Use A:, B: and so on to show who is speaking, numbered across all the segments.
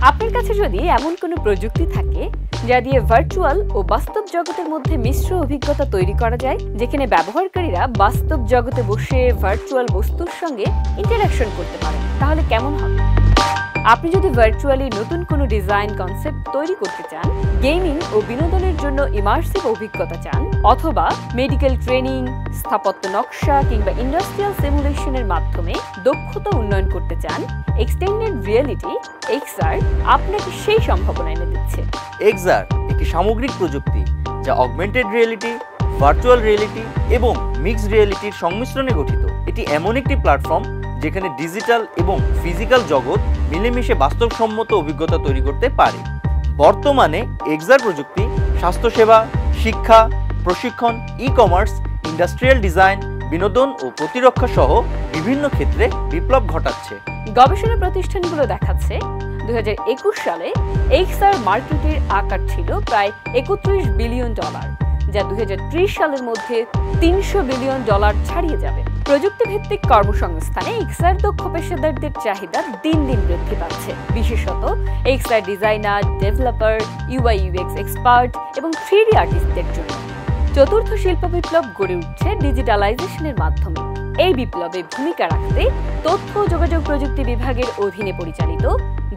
A: আপনার কাছে যদি এমন কোনো প্রযুক্তি থাকে যা দিয়ে ভার্চুয়াল ও বাস্তব জগতের মধ্যে মিশ্র অভিজ্ঞতা তৈরি করা যায়, যেখানে ব্যবহারকারীরা বাস্তব জগতে বসে ভার্চুয়াল বস্তুর সঙ্গে ইন্টারঅ্যাকশন করতে পারে, তাহলে কেমন হবে? আপনি যদি ভার্চুয়ালি নতুন কোনো ডিজাইন কনসেপ্ট তৈরি করতে চান, গেমিং ও বিনোদনের জন্য ইমার্সিভ অভিজ্ঞতা চান, অথবা মেডিকেল ট্রেনিং, স্থাপত্য নকশা কিংবা ইন্ডাস্ট্রিয়াল সিমুলেশনের মাধ্যমে দক্ষতা উন্নয়ন করতে চান, এক্সটেন্ডেড রিয়েলিটি XR আপনাকে সেই সম্ভাবনা এনে দিচ্ছে।
B: XR একটি সামগ্রিক প্রযুক্তি যা অগমেন্টেড রিয়েলিটি, ভার্চুয়াল রিয়েলিটি এবং মিক্সড রিয়েলিটির সংমিশ্রণে গঠিত। এটি এমন একটি প্ল্যাটফর্ম যেখানে ডিজিটাল এবং ফিজিক্যাল জগৎ মিলেমিশে বাস্তবসম্মত অভিজ্ঞতা তৈরি করতে পারে। বর্তমানে XR প্রযুক্তি স্বাস্থ্যসেবা, শিক্ষা, প্রশিক্ষণ, ই-কমার্স, ইন্ডাস্ট্রিয়াল ডিজাইন, বিনোদন ও প্রতিরক্ষা সহ বিভিন্ন ক্ষেত্রে বিপ্লব ঘটাচ্ছে।
A: গবেষণা প্রতিষ্ঠানগুলো দেখাচ্ছে 2021 সালে XR মার্কেটের আকার ছিল প্রায় $31 বিলিয়ন, যা 2030 সালের মধ্যে $300 বিলিয়ন ছাড়িয়ে যাবে। প্রযুক্তিভিত্তিক কর্মসংস্থানে XR দক্ষ পেশাদারদের চাহিদা দিন দিন বৃদ্ধি পাচ্ছে, বিশেষত XR designer, developer, UI/UX expert এবং 3D আর্টিস্টদের জন্য। চতুর্থ শিল্প বিপ্লব গড়ে উঠছে ডিজিটালাইজেশনের মাধ্যমে। এই বিপ্লবে ভূমিকা রাখতে তথ্য ও যোগাযোগ প্রযুক্তি বিভাগের অধীনে পরিচালিত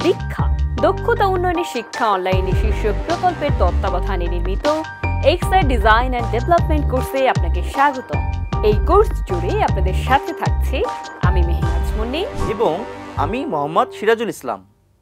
A: দীক্ষা দক্ষতা উন্নয়নের শিক্ষা অনলাইনে শীর্ষক প্রকল্পের তত্ত্বাবধানে নির্মিত XR ডিজাইন অ্যান্ড ডেভেলপমেন্ট কোর্সে আপনাকে স্বাগত। এই কোর্স জুড়ে আপনাদের সাথে থাকছে আমি মেহনাজ মুন্নি
B: এবং আমি মোহাম্মদ সিরাজুল ইসলাম।